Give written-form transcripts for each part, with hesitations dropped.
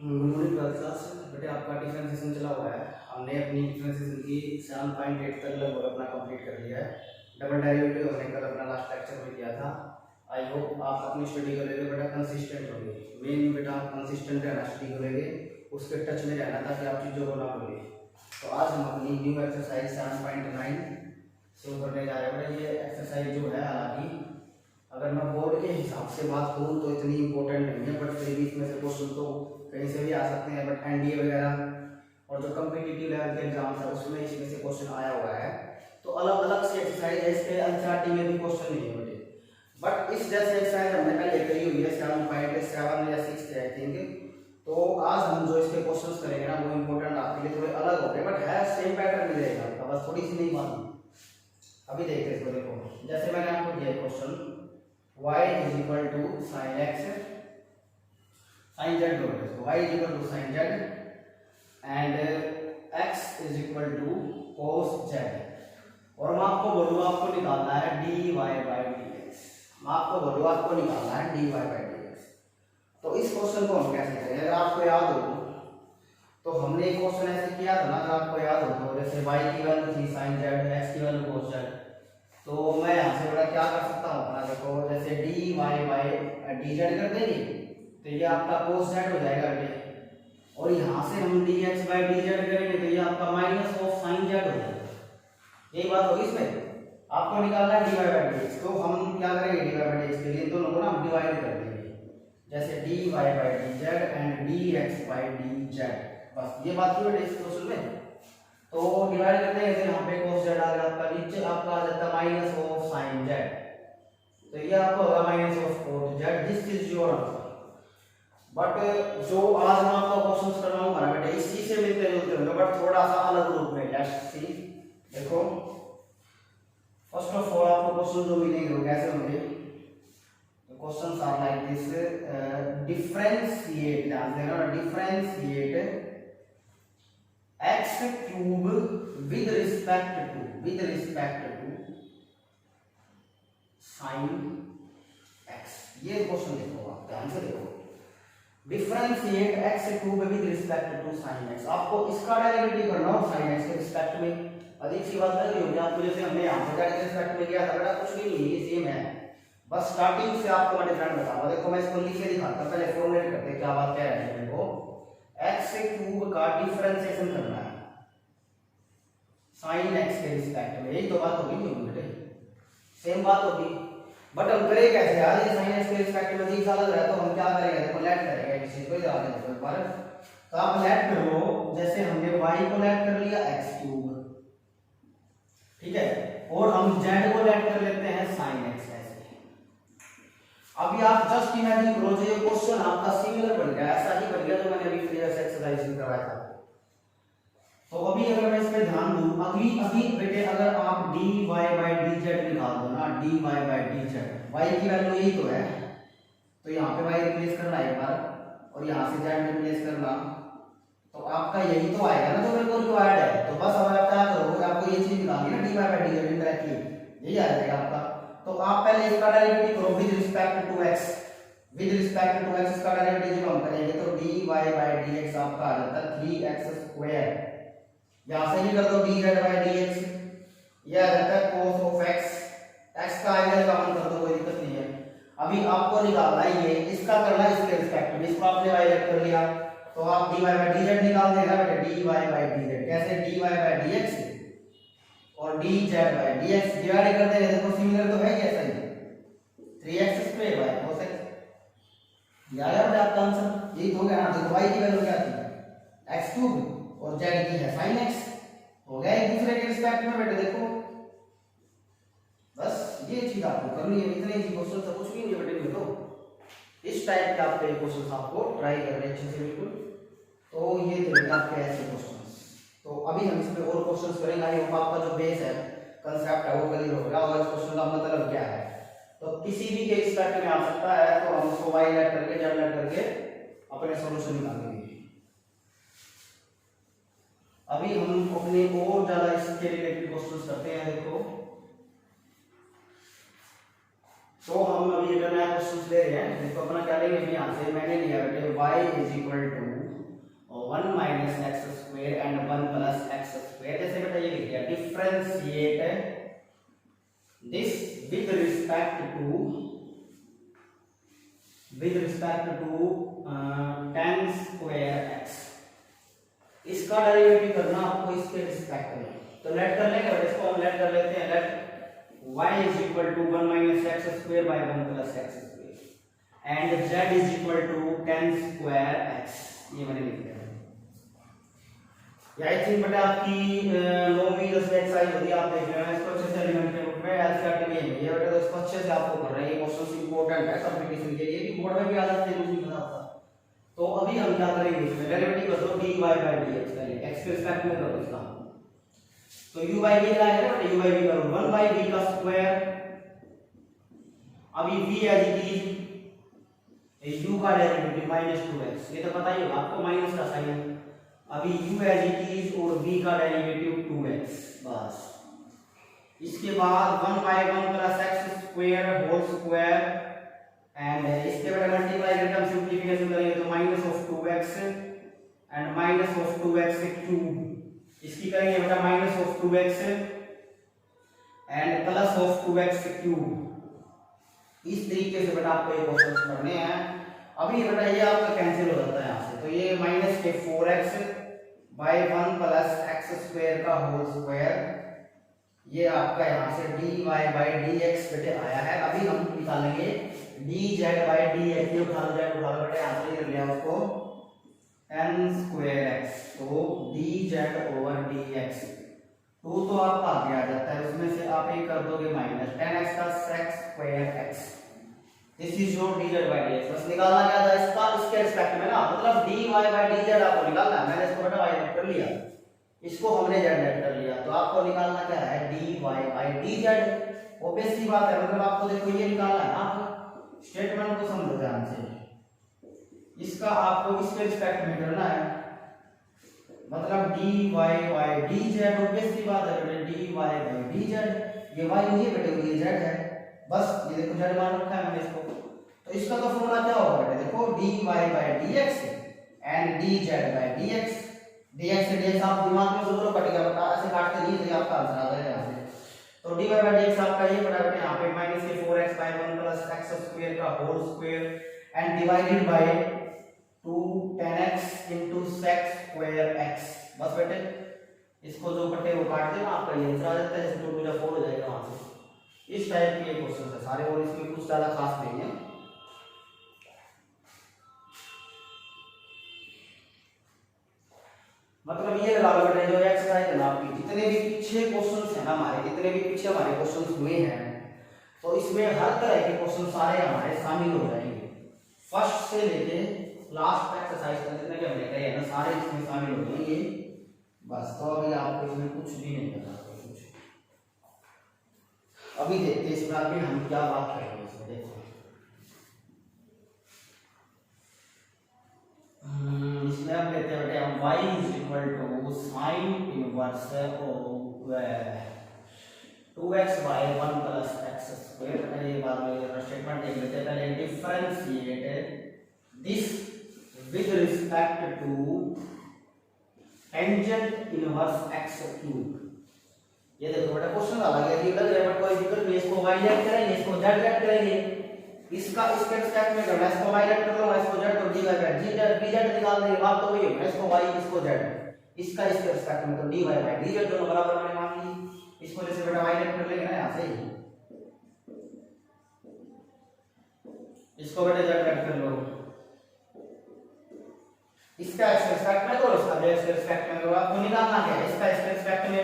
Good morning class. बेटे आपका differentiation चला हुआ है। हमने अपनी डिफरेंशिएशन की 7.8 तक लगभग अपना कंप्लीट कर लिया है। डबल डेरिवेटिव हमने कल अपना लास्ट लेक्चर में किया था। आई होप आप अपनी स्टडी करेंगे बेटा, कंसिस्टेंट होंगे। मेन बेटा कंसिस्टेंट रहना, स्टडी करेंगे, उसके टच में रहना ताकि आप चीज़ों को ना भूलें। तो आज हम अपनी न्यू एक्सरसाइज 7.9 शुरू करने जा रहे हैं। ये एक्सरसाइज जो है, हालांकि अगर मैं बोर्ड के हिसाब से बात करूँ तो इतनी इंपॉर्टेंट नहीं है, बट फिर भी इसमें से क्वेश्चन तो कहीं से भी आ सकते हैं। बट एनडीए वगैरह और जो कम्पिटिटिव लेवल के एग्जाम्स है उसमें इसमें से क्वेश्चन आया हुआ है। तो अलग अलग सी एक्सरसाइज है, इसके एनसीईआरटी में भी क्वेश्चन नहीं है बेटे। बट इस जैसे एक्सरसाइज हमने पहले करी हुई है 7.7 या 6 आई थिंक। तो आज हम जो इसके क्वेश्चंस करेंगे ना वो इंपॉर्टेंट आपके लिए थोड़े अलग होंगे, बट है सेम पैटर्न भी रहेगा आपका, बस थोड़ी सी नहीं मालूम। अभी देखते हैं इसको। देखो जैसे मैंने आपको दिया question y is equal to sin x sin z बोलते हैं, y is equal to sin z and x is equal to cos z। और मैं आपको बोलूँ आपको निकालना है dy by dx। मैं आपको बोलूँ आपको निकालना है dy by dx। तो इस क्वेश्चन को हम कैसे करें? अगर आपको याद हो तो हमने एक क्वेश्चन ऐसे किया था ना, अगर आपको याद हो तो जैसे y की वैल्यू थी sin z, x की वैल्यू cos z। तो मैं यहाँ से बड़ा क्या कर सकता हूँ अपना, देखो जैसे dy by dz कर देंगे तो ये आपका cos z हो जाएगा बेटे, और यहाँ से हम dx by dz करेंगे तो ये आपका माइनस ऑफ sin z हो जाएगा। यही बात होगी इसमें। आपको निकालना है dy by dx। तो हम क्या करेंगे dy by dx के लिए दोनों को ना हम डिवाइड कर देंगे, जैसे dy by dz and dx by dz। बस ये बात क्लियर है इस क्वेश्चन में। तो डिवाइड करते हैं, यहाँ पे cos z आ गया आपका, नीचे आपका आ जाता है माइनस ऑफ sin z। तो ये आपको होगा minus of cos z। This is your answer. But जो आज मैं आपको क्वेश्चंस करवाऊंगा ना बेटा, इसी से मिलते जुलते होंगे बट थोड़ा सा अलग रूप में। Let's see. देखो फर्स्ट ऑफ ऑल आपको क्वेश्चन जो मिलेंगे वो कैसे होंगे? तो questions are like this. Differentiate, ध्यान देना, differentiate x cube with respect to sin x। ये क्वेश्चन देखो आप ध्यान से देखो। Differentiate x cube with respect to sin x। आपको इसका डेरिवेटिव करना हो sin x के रिस्पेक्ट में। अधिक सी बात नहीं होगी आपको, जैसे हमने यहाँ पर के रिस्पेक्ट में किया था बेटा, कुछ भी नहीं है, सेम है। बस स्टार्टिंग से आपको मैं डिफरेंट बताऊंगा। देखो मैं इसको लिख के दिखाता हूँ, पहले फॉर्मुलेट करते हैं क्या बात कह रहे हैं। देखो x क्यूब का डिफरेंशिएशन करना है sin x के रिस्पेक्ट में। यही तो बात होगी नहीं बेटे, सेम बात होगी। बट हम करें कैसे यार? ये sin x के रिस्पेक्ट में अजीब सा लग रहा है, तो हम क्या करेंगे? देखो लेट करेंगे इस चीज को, याद रखो एक बार। तो आप लेट करो, जैसे हमने y को लेट कर लिया x क्यूब, ठीक है, और हम z को लेट कर लेते हैं sin x। ऐसे अभी आप जस्ट इमेजिन करो जो ये क्वेश्चन आपका सिमिलर बन गया, ऐसा ही बन गया जो मैंने अभी प्रीवियस एक्सरसाइज में करवाया था। तो अभी अगर मैं इस पे ध्यान दूं, अभी बेटे अगर आप dy by dz निकाल दो ना, dy by dz, y की वैल्यू यही तो है, तो यहाँ पे y रिप्लेस करना है एक बार और यहाँ से z रिप्लेस करना, तो आपका यही तो आएगा ना जो मेरे को रिक्वायर्ड है। तो बस अब आप क्या करोगे, आपको ये चीज निकालनी है ना, dy by dz इंडायरेक्टली यही आ जाएगा आपका। तो आप पहले इसका डेरिवेटिव करो with respect to x। With respect to x इसका डेरिवेटिव जब हम करेंगे तो dy by dx आपका आ जाता है 3x²। यहां से ही कर दो dz by dx, यह आ जाता है cos of x। x का एंगल कॉमन कर दो, कोई दिक्कत नहीं है। अभी आपको निकालना है ये, इसका करना है इसके रिस्पेक्ट में। इसको आपने y लेट कर लिया तो आप dy by dz निकाल देगा बेटा, dy by dz कैसे? dy by dx और dz by dx डिवाइड कर देंगे। देखो सिमिलर तो है कैसा ही, 3x² by cos x। याद है आपका आंसर यही तो गया ना। देखो y की वैल्यू क्या थी? x³ और z की है sin x। हो गया एक दूसरे के रिस्पेक्ट में बेटे। देखो बस ये चीज आपको करनी है, इतने ही क्वेश्चन से कुछ भी नहीं बेटे। तो इस टाइप के आपके क्वेश्चंस आपको ट्राई करने अच्छे से बिल्कुल। तो ये थे बेटा आपके ऐसे क्वेश्चंस। तो अभी हम इसमें और क्वेश्चंस करेंगे। आई होप आपका जो बेस है, कांसेप्ट है, वो क्लियर हो गया और इस क्वेश्चन का मतलब क्या है। तो किसी भी के रिस्पेक्ट में आ सकता है, तो हम उसको y लेट करके z लेट करके अपने सॉल्यूशन निकालेंगे। अभी हम अपने और ज्यादा इसके रिलेटेड क्वेश्चंस करते हैं। देखो तो हम अभी एक नया क्वेश्चन ले रहे हैं। देखो अपना क्या लेंगे, यहाँ से मैंने लिया बेटे y is equal to 1 minus x square and 1 plus x square. जैसे बेटा ये लिख दिया differentiate this with respect to tan square x. इसका डेरिवेटिव करना आपको इसके रिस्पेक्ट में, तो लेट कर लेंगे और इसको हम लेट कर लेते हैं। Let y is equal to 1 minus x square by 1 plus x square and z is equal to tan square x। ये मैंने लिख दिया। आई थिंक बेटा आपकी 9वीं 10वीं एक्सरसाइज होती है, आप देख रहे हैं इसको अच्छे से एलिमेंट के बुक में एलसीआर में ये बेटा तो इसको अच्छे से आपको कर रहे हैं। ये क्वेश्चंस इंपॉर्टेंट है कंपटीशन के लिए, भी बोर्ड में भी आ जाते हैं, मुझे नहीं पता था। तो अभी हम क्या करेंगे, इसमें डेरिवेटिव कर दो dy by dx करेंगे, x के रिस्पेक्ट में करो इसका। तो u by v क्या है बेटा, u by v करो 1 by v का स्क्वायर। अभी v as it is u का डेरिवेटिव -2x, ये तो पता ही होगा आपको, माइनस का साइन। अभी u एज इट इज और v का डेरिवेटिव 2x बस। इसके बाद 1 by 1 plus x square whole square and इसके बाद मल्टीप्लाई करके हम सिंपलीफिकेशन करेंगे तो -2x एंड -2x क्यूब। इसकी करेंगे बेटा -2x एंड +2x क्यूब। इस तरीके से बेटा आपको ये क्वेश्चन करने हैं। अभी बेटा ये आपका कैंसिल हो जाता है यहाँ से, तो ये -4x by 1 plus x square का होल स्क्वायर, ये आपका यहाँ से dy by dx बेटे आया है। अभी हम निकालेंगे dz by dx, ये उठा लो बेटे, यहाँ से कर लिया उसको tan square x, तो dz over dx 2 तो आपका आगे आ जाता है, उसमें से आप एक कर दोगे माइनस tan x का sec square x। This is your dz by dx। बस निकालना क्या था इसका, इसके रिस्पेक्ट में ना, मतलब dy by dz आपको निकालना है। मैंने इसको बेटा y लेट कर लिया, इसको हमने z लेट कर लिया, तो आपको निकालना क्या है dy by dz। ऑब्वियस सी बात है, मतलब आपको देखो ये निकालना है ना, आप स्टेटमेंट को समझो ध्यान से। इसका आपको इसके रिस्पेक्ट में करना है, मतलब dy by dz। ऑब्वियस सी बात है बेटे dy by dz, ये y नहीं है बेटे, ये z है बस। ये देखो z मान रखा है मैंने इसको, तो इसका तो फॉर्मूला क्या होगा बेटे, देखो dy by dx and dz by dx। dx से dx आप दिमाग में सोच लो, कटेगा बेटा, ऐसे काटते नहीं तो आपका आंसर आ जाएगा यहाँ से। तो dy by dx आपका ये बड़ा बेटे यहाँ पे -4x by 1 plus x square का whole square and divided by 2 tan x into sec square x। बस बेटे इसको जो कटे वो काट देना, आपका ये आंसर आ जाता है। 2 2 4 हो जाएगा वहां से। इस टाइप के क्वेश्चन है सारे, और इसमें कुछ ज्यादा खास नहीं है। मतलब ये लगा लो बेटा, जो एक्सरसाइज है ना आपकी, जितने भी पीछे क्वेश्चंस है ना हमारे, जितने भी पीछे हमारे क्वेश्चंस हुए हैं, तो इसमें हर तरह के क्वेश्चन सारे हमारे शामिल हो जाएंगे। फर्स्ट से लेके लास्ट एक्सरसाइज तक जितने भी हमने करे हैं ना, सारे इसमें शामिल हो जाएंगे बस। तो अभी आपको इसमें कुछ भी नहीं करना, कुछ अभी देखते हैं इसमें आगे हम क्या बात करेंगे। इसमें देखो इसमें आप लेते हैं बेटे हम y is equal to sin inverse of 2x by 1 plus x square। ये बाद में स्टेटमेंट देख लेते हैं। पहले differentiate this with respect to tangent inverse x cube। ये देखो बेटा क्वेश्चन अलग है, ये लग रहा है बट कोई दिक्कत नहीं। इसको y लेट करेंगे, इसको z लेट करेंगे, इसका इसके रिस्पेक्ट में करना है। इसको y लेट कर लो, इसको z, तो dy by dz निकाल देंगे, बात तो वही है। इसको y, इसको z, इसका इसके रिस्पेक्ट में तो dy by dz दोनों बराबर मैंने मान ली। इसको जैसे बेटा y लेट कर लेंगे ना यहां से, इसको बेटा z लेट कर लो, इसका x रिस्पेक्ट में करो, इसका x रिस्पेक्ट में करो। आपको निकालना क्या है, इसका x रिस्पेक्ट में,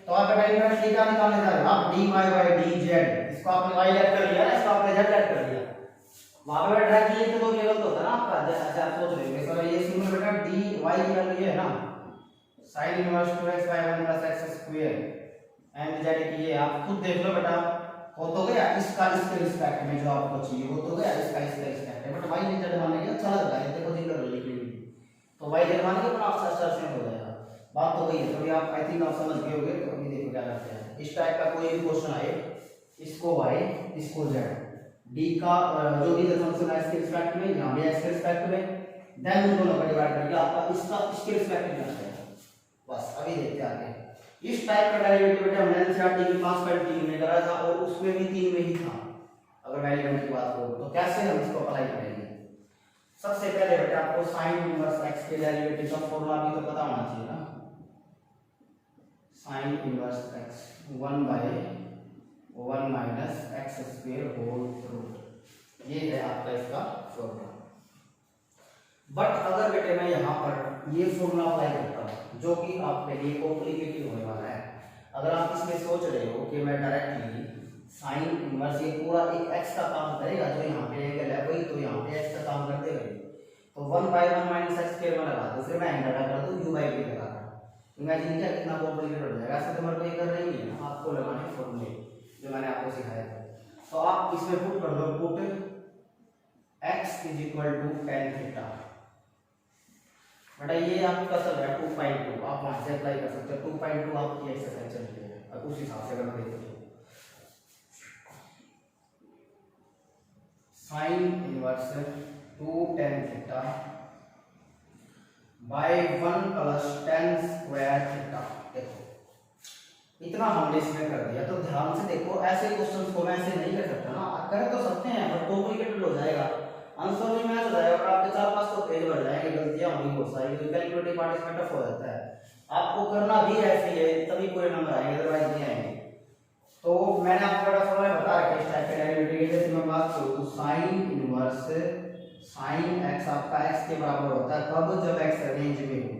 तो आप बेटा इनवर्स थीटा निकालने जा रहे हो आप, dy by dz। इसको आपने y लेट कर लिया ना, इसको आपने z लेट कर लिया। वहां पे ड्रा किए थे तो केवल तो होता ना आपका, अच्छा आप सोच रहे हो सर ये सिंपल बेटा dy की वैल्यू है ना sin inverse 2x by 1 plus x square and z की, ये आप खुद देख लो बेटा, हो तो गया इसका इसके रिस्पेक्ट में जो आपको चाहिए, हो तो गया इसका इसके रिस्पेक्ट में। बट y ने z मानने के अच्छा लग रहा है, देखो जिक्र कर लिखी हुई, तो y z मानने के अपना आपका सर्च हो जाएगा। बात तो वही है, थोड़ी आप आई थिंक आप समझ गए होंगे। तो अभी देखो क्या करते हैं, इस टाइप का कोई भी क्वेश्चन आए, इसको y इसको z, d का जो भी फंक्शन है इसके रिस्पेक्ट में, यहां भी x के रिस्पेक्ट में, देन उन दोनों का डिवाइड करके आपका इसका इसके रिस्पेक्टिव में आ जाएगा। बस अभी देखते हैं आगे। इस टाइप का डेरिवेटिव बेटा हमने एनसीईआरटी की 5.3 में करा था और उसमें भी 3 में ही था। अगर मैं एलिमेंट की बात करूं तो कैसे हम इसको अप्लाई करेंगे? सबसे पहले बेटा आपको sin इनवर्स x के डेरिवेटिव का फॉर्मूला भी तो पता होना चाहिए ना। sin inverse x 1 by 1 minus x square whole root, ये है आपका इसका फॉर्मूला। बट अगर बेटे मैं यहाँ पर ये फॉर्मूला अप्लाई करता हूँ जो कि आपके लिए कॉम्प्लिकेटेड होने वाला है, अगर आप इसमें सोच रहे हो कि मैं डायरेक्टली साइन इनवर्स ये पूरा एक x का काम करेगा, जो यहाँ पे एंगल है वही तो यहाँ पे x का काम कर देगा, तो 1 by 1 minus x स्क्वायर में लगा दो, फिर मैं एंगल लगा दूं u by v लगा दूं। इमेजिन क्या कितना कॉम्प्लिकेटेड हो जाएगा। ऐसे तो मेरे को ये कर रही है, आपको लगाने फॉर्मूले जो मैंने आपको सिखाया था। तो आप इसमें पुट कर दो, पुट x tan थीटा। बेटा ये आपका चल रहा है 2.2, आप वहां से अप्लाई कर सकते हो। 2.2 आपकी एक्सरसाइज चल रही है, अब उस हिसाब से अगर देखो sine inverse 2 tan theta by 1 plus tan square theta. देखो इतना हमने इसमें कर दिया, तो ध्यान से देखो, ऐसे क्वेश्चंस को मैं ऐसे नहीं कर सकता ना, कर तो सकते हैं बट कॉम्प्लिकेटेड हो जाएगा, आंसर नहीं मैच हो जाएगा और आपके 4-5 तो पेज भर जाएंगे, गलतियां होंगी बहुत सारी, तो कैलकुलेटिव पार्ट इसमें टफ हो जाता है। आपको करना भी ऐसे ही है, तभी पूरे नंबर आएंगे, अदरवाइज नहीं आएंगे। तो मैंने आपको बड़ा फॉर्मूला बता रखा है इस टाइप के डेरिवेटिव के। जैसे मैं बात करूं तो sin इनवर्स sin x आपका x के बराबर होता है कब, जब x रेंज में हो।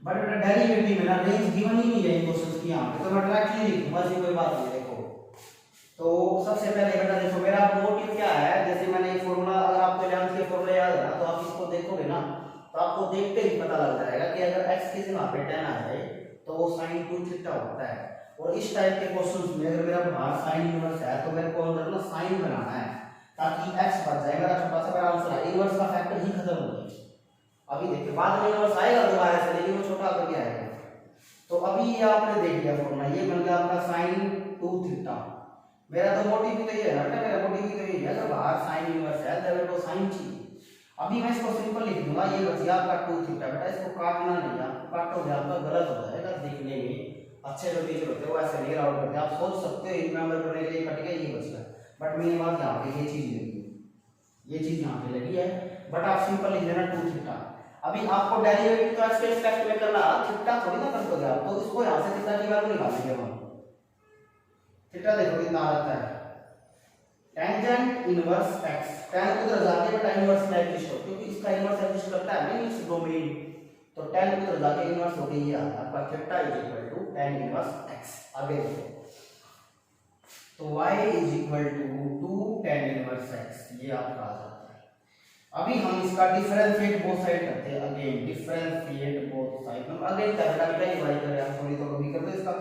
बट डेरिवेटिव में ना रेंज गिवन ही नहीं है इन क्वेश्चंस की यहाँ पे, तो मैं डायरेक्टली लिखूंगा, ऐसी कोई बात नहीं। देखो तो सबसे पहले बेटा देखो मेरा मोटिव क्या है, जैसे मैंने ये फॉर्मूला, अगर आपको लेंथ के फॉर्मूले याद है ना, तो आप इसको देखोगे ना तो आपको देखते ही पता लग जाएगा कि अगर x की जगह पे tan आ जाए तो वो sin 2 थीटा होता है। और इस टाइप के क्वेश्चंस में अगर मेरा बाहर sin इनवर्स है तो मेरे को अंदर ना sin बनाना है ताकि x बच जाए, मेरा छोटा सा मेरा आंसर है। इनवर्स का फैक्टर ही खत्म हो जाए। अभी देखिए बाद में इनवर्स आएगा दोबारा से, लेकिन वो छोटा करके आएगा। तो अभी ये आपने देख लिया फॉर्मूला, ये बन गया आपका sin 2 थीटा। मेरा तो मोटिव भी तो ये है ना, मेरा मोटिव भी तो ये है, अगर बाहर sin इनवर्स है तो मेरे को sin चाहिए। अभी मैं इसको सिंपल लिख दूंगा, ये बच गया आपका 2 थीटा। बेटा इसको काटना नहीं, आप काटोगे आपका गलत हो जाएगा दिखने में। अच्छे जो टीचर होते हैं वो ऐसे नहीं अलाउड करते, आप सोच सकते हो एक नंबर करने के लिए कट गया, ये बच गया। बट मेरी बात यहाँ पे ये चीज लगी है, ये चीज यहाँ पे लगी है, बट आप सिंपल लिख देना 2 थीटा। अभी आपको डेरिवेटिव तो x के रिस्पेक्ट में करना, थीटा थोड़ी ना कर दोगे आप, तो इसको यहाँ से थीटा की वैल्यू निकालेंगे हम। थीटा देखो कितना आता है, टेंजेंट इनवर्स x, tan उधर जाके बेटा इनवर्स में एग्जिस्ट हो, क्योंकि इसका इनवर्स एग्जिस्ट करता है नहीं इस डोमेन, तो tan उधर जाके इनवर्स हो गई, ये आता है आपका theta is equal to tan inverse x। आगे देखो तो y is equal to 2 tan inverse x, ये आपका आ जाता है। अभी हम इसका डिफरेंशिएट बोथ साइड करते हैं, अगेन डिफरेंशिएट बोथ साइड। हम अगेन क्या बेटा बेटा डिवाइड कर रहे हैं, सॉरी तो कभी कर दो इसका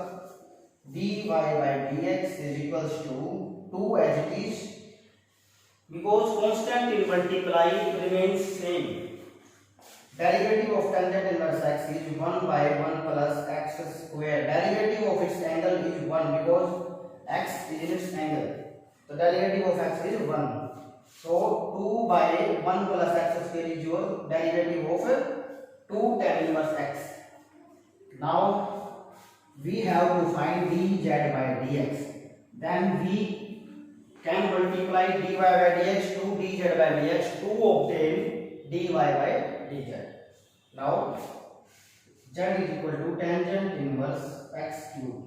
dy by dx is equals to 2 as it is, because constant in multiply remains same. Derivative of tangent inverse x is 1 by 1 plus x square. Derivative of its angle is 1 because x is its angle. So derivative of x is 1. So 2 by 1 plus x square is your derivative of 2 tan inverse x. Now we have to find dz by dx. Then we can multiply dy by dx to dz by dx to obtain dy by dz. Now z is equal to tangent inverse x cube.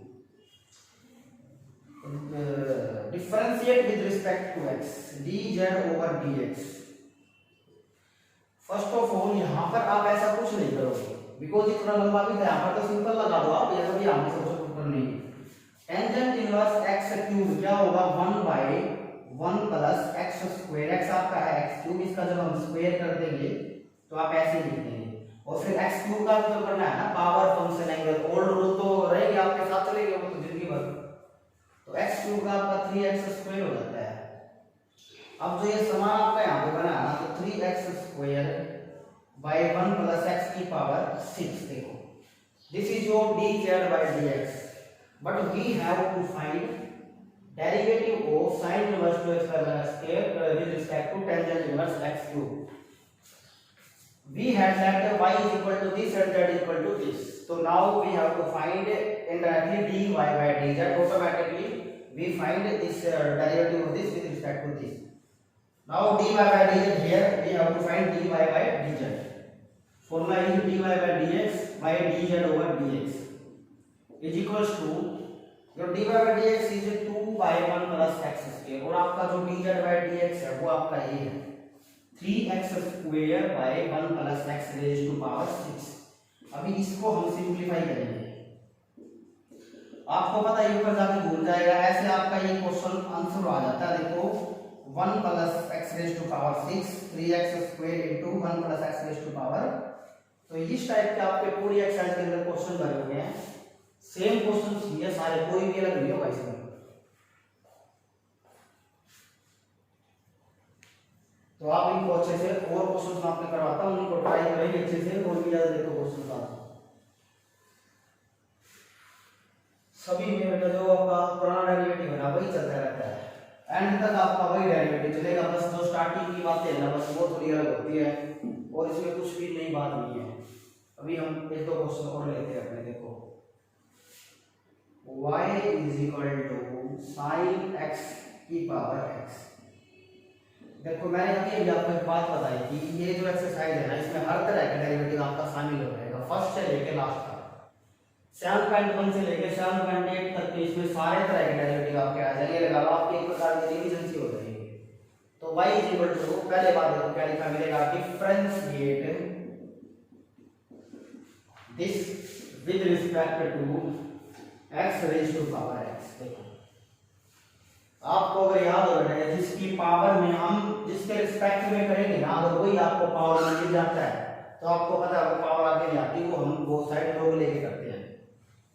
Differentiate with respect to x, dz over dx. First of all यहाँ पर आप ऐसा कुछ नहीं करोगे, because इतना लंबा भी है, यहाँ पर तो सिंपल लगा दो आप, ये सभी यहाँ से कुछ ऊपर नहीं। टेंजेंट इनवर्स x क्यूब क्या होगा, 1 by 1 plus x square, x आपका है x क्यूब, इसका जब हम स्क्वायर कर देंगे तो आप ऐसे लिख देंगे, और फिर x क्यूब का जो करना है ना power function angle, old rule तो रहेंगे आपके साथ चलेंगे वो तो जिंदगी भर, तो x क्यूब का आपका 3x स्क्वायर हो जाता है। अब जो ये समान आपका यहाँ पे बना है ना, तो 3x square by 1 plus x की पावर 6, देखो this is your dz by dx, but we have to find derivative of sin inverse 2x square with respect to tangent inverse x cube. we had that y is equal to this and z is equal to this. So now we have to find indirectly dy by dz. Automatically we find this derivative of this with respect to this. Now dy by dz, here we have to find dy by dz. Formula is dy by dx by dz over dx is equals to your dy by dx is 2 by 1 plus x square और आपका जो dz by dx है वो आपका ये है 3x square by 1 plus x raised to power 6. अभी इसको हम सिंपलीफाई करेंगे. आपको पता है ऊपर जाके भूल जाएगा, ऐसे आपका ये क्वेश्चन आंसर आ जाता है. देखो 1 plus x raised to power 6 3x square into 1 plus x raised to power. तो इस टाइप के आपके पूरी एक्सरसाइज के अंदर क्वेश्चन भरे हुए हैं. सेम क्वेश्चन ये सारे, कोई भी अलग नहीं होगा इसमें. तो आप इनको अच्छे से और क्वेश्चन मैं आपने करवाता हूँ, उनको ट्राई करेंगे अच्छे से और भी ज्यादा देखो क्वेश्चन का. सभी में जो आपका पुराना डेरिवेटिव है ना वही चलता रहता है, एंड तक आपका वही डेरिवेटिव चलेगा. बस जो स्टार्टिंग की बातें है ना बस वो थोड़ी अलग होती है और इसमें कुछ भी नई बात नहीं है. अभी हम एक दो क्वेश्चन और लेते हैं अपने. देखो y is equal to sin x की पावर x. देखो मैंने अभी आपको एक बात बताई कि ये जो एक्सरसाइज है ना इसमें हर तरह का डेरिवेटिव आपका शामिल हो जाएगा, फर्स्ट से लेके लास्ट तक. 7.1 से लेके 7.8 तक के इसमें सारे तरह के डेरिवेटिव आपके आ जाएंगे. लगा लो आपकी एक प्रकार की रिवीजन सी हो जाएगी. तो y is equal to पहले बात देखो क्या लिखा मिलेगा, differentiate this with respect to x raise to power x. देखो आपको अगर याद हो रहा है जिसकी पावर में हम जिसके रिस्पेक्ट में करेंगे ना अगर वही आपको पावर में मिल जाता है तो आपको पता है वो पावर आगे नहीं आती, वो हम बोथ साइड लोग लेके करते हैं.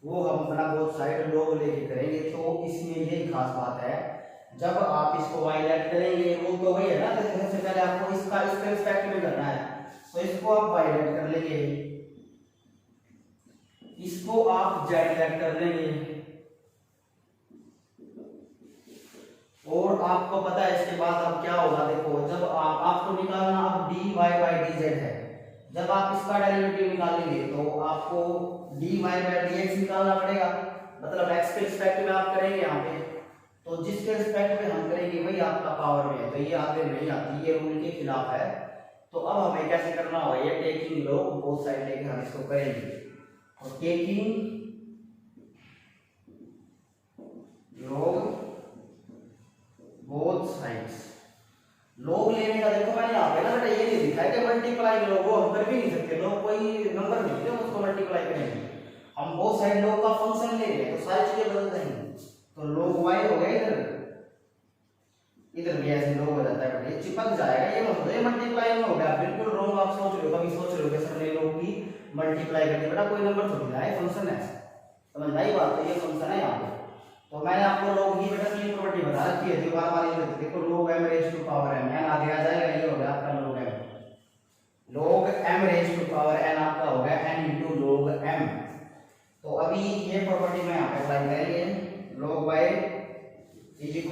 वो हम अपना बोथ साइड लोग लेके करेंगे. तो इसमें यही खास बात है, जब आप इसको y लेट करेंगे वो तो वही है ना, तो सबसे पहले आपको इसका इसके रिस्पेक्ट में करना है. तो इसको आप y लेट कर लेंगे, इसको आप z लेट कर लेंगे और आपको पता है इसके बाद अब क्या होगा. देखो जब आपको निकालना अब dy by dz है, जब आप इसका डेरिवेटिव निकालेंगे तो आपको dy by dx निकालना पड़ेगा. मतलब x के रिस्पेक्ट में आप करेंगे यहाँ पे, तो जिसके रिस्पेक्ट में हम करेंगे वही आपका पावर में है. तो ये आगे नहीं आती, ये रूल के खिलाफ है. तो अब हमें कैसे करना होगा, ये टेकिंग लोग बोथ साइड लेके हम इसको करेंगे. और टेकिंग लोग बोथ साइड्स, लोग लेने का देखो मैंने यहाँ पे ना बेटा ये नहीं लिखा है कि मल्टीप्लाई लोग, वो हम कर भी नहीं सकते. लोग कोई नंबर नहीं है उसको मल्टीप्लाई करेंगे, हम बोथ साइड लोग का फंक्शन ले रहे हैं तो सारी चीजें बदल जाएंगी. तो लोग y हो गया इधर, इधर भी ऐसे लोग हो जाता है, ये चिपक जाएगा. ये मत ये मल्टीप्लाई में हो गया. बिल्कुल रॉन्ग आप सोच रहे हो, कभी सोच रहे हो कि सर ने लोग की मल्टीप्लाई करनी, बेटा कोई नंबर थोड़ी है, फंक्शन है. समझ आई बात. तो ये फंक्शन है यहाँ पे. तो मैंने आपको लोग की बेटा तीन प्रॉपर्टी बता रखी है जो बार बार ये देखो log m raise to power n, n आगे आ जाएगा. ये हो गया आपका log m, log m raise to power n आपका हो गया n into log m. तो अभी ये प्रॉपर्टी में यहाँ पे अप्लाई करेंगे. log y is equal